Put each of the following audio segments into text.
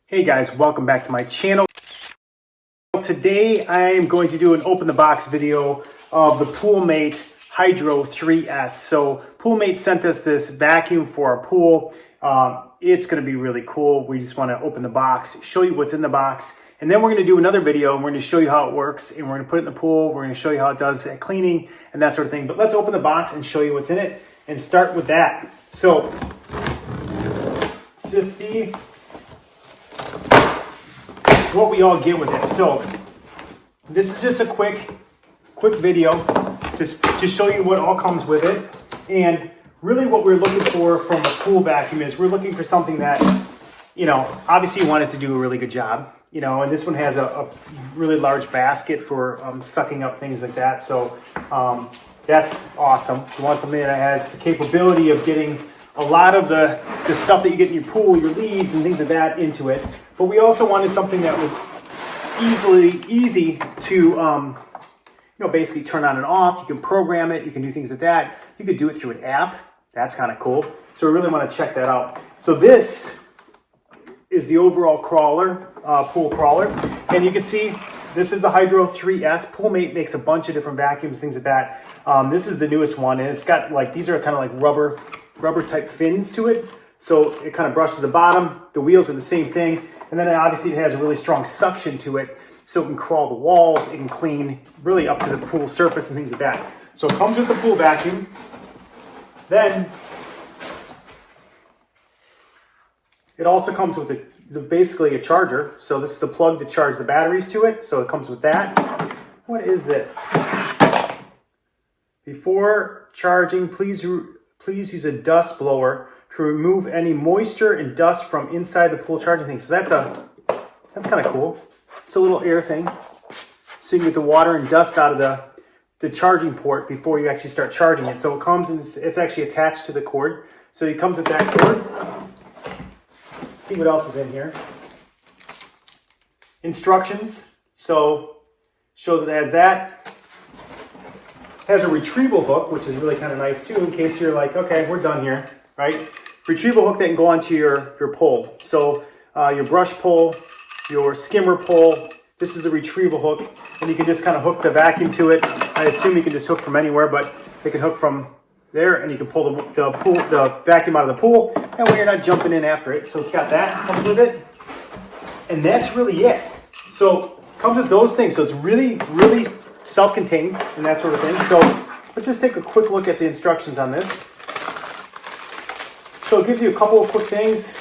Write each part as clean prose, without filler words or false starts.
Hey guys, welcome back to my channel. Today I am going to do an open the box video of the Poolmate Hydro 3S. So Poolmate sent us this vacuum for our pool. It's going to be really cool. We just want to open the box, show you what's in the box, and then we're going to do another video and we're going to show you how it works, and we're going to put it in the pool. We're going to show you how it does cleaning and that sort of thing. But let's open the box and show you what's in it and start with that. So let's just see what we all get with it. So this is just a quick video just to show you what all comes with it. And really what we're looking for from a pool vacuum is we're looking for something that, you know, obviously you want it to do a really good job, you know, and this one has a really large basket for sucking up things like that. So that's awesome. You want something that has the capability of getting a lot of the stuff that you get in your pool, your leaves and things like that into it. But we also wanted something that was easy to, basically turn on and off. You can program it. You can do things like that. You could do it through an app. That's kind of cool. So we really want to check that out. So this is the overall crawler, pool crawler. And you can see this is the Hydro 3S. Poolmate makes a bunch of different vacuums, things like that. This is the newest one. And it's got like, these are kind of like rubber type fins to it. So it kind of brushes the bottom. The wheels are the same thing. And then obviously it has a really strong suction to it. So it can crawl the walls, it can clean really up to the pool surface and things like that. So it comes with the pool vacuum. Then it also comes with basically a charger. So this is the plug to charge the batteries to it. So it comes with that. What is this? Before charging, please use a dust blower to remove any moisture and dust from inside the pool charging thing. So that's kind of cool. It's a little air thing. So you can get the water and dust out of the charging port before you actually start charging it. So it comes and it's actually attached to the cord. So it comes with that cord. Let's see what else is in here. Instructions. So shows it has that. Has a retrieval hook, which is really kind of nice too, in case you're like, okay, we're done here, right? Retrieval hook that can go onto your pole. So your brush pole, your skimmer pole, this is the retrieval hook, and you can just kind of hook the vacuum to it. I assume you can just hook from anywhere, but it can hook from there, and you can pull the vacuum out of the pool, and when you're not jumping in after it. So it's got that, comes with it, and that's really it. So it comes with those things. So it's really self-contained and that sort of thing. So let's just take a quick look at the instructions on this. So it gives you a couple of quick things.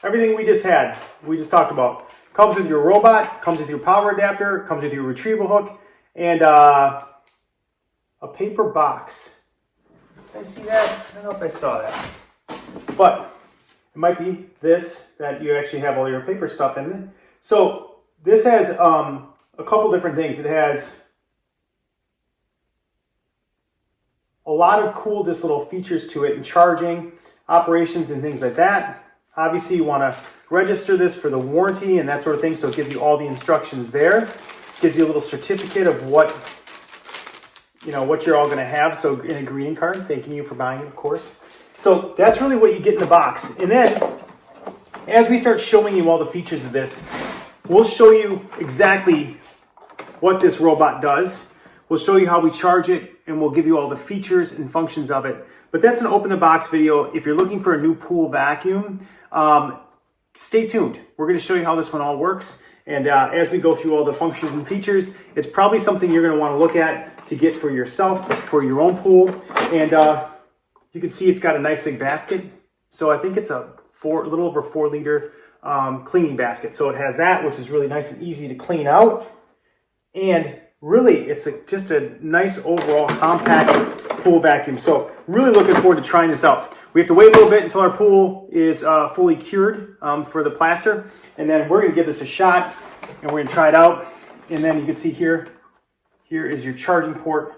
Everything we just talked about. Comes with your robot, comes with your power adapter, comes with your retrieval hook, and a paper box. Did I see that? I don't know if I saw that. But it might be this, that you actually have all your paper stuff in it. So this has a couple different things. It has a lot of cool just little features to it, and charging, operations, and things like that. Obviously, you want to register this for the warranty and that sort of thing, so it gives you all the instructions there. It gives you a little certificate of what you're all going to have, so in a greeting card, thanking you for buying it, of course. So that's really what you get in the box. And then, as we start showing you all the features of this, we'll show you exactly what this robot does. We'll show you how we charge it, and we'll give you all the features and functions of it. But that's an open the box video. If you're looking for a new pool vacuum, stay tuned. We're going to show you how this one all works. And as we go through all the functions and features, it's probably something you're going to want to look at to get for yourself, for your own pool. And you can see it's got a nice big basket. So I think it's a little over 4 liter cleaning basket. So it has that, which is really nice and easy to clean out. And really, it's just a nice overall compact pool vacuum. So really looking forward to trying this out. We have to wait a little bit until our pool is fully cured for the plaster. And then we're going to give this a shot and we're going to try it out. And then you can see here is your charging port.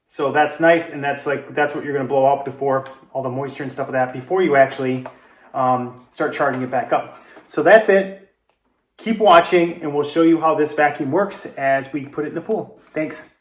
So that's nice. And that's what you're going to blow out before all the moisture and stuff like that before you actually start charging it back up. So that's it. Keep watching and we'll show you how this vacuum works as we put it in the pool. Thanks.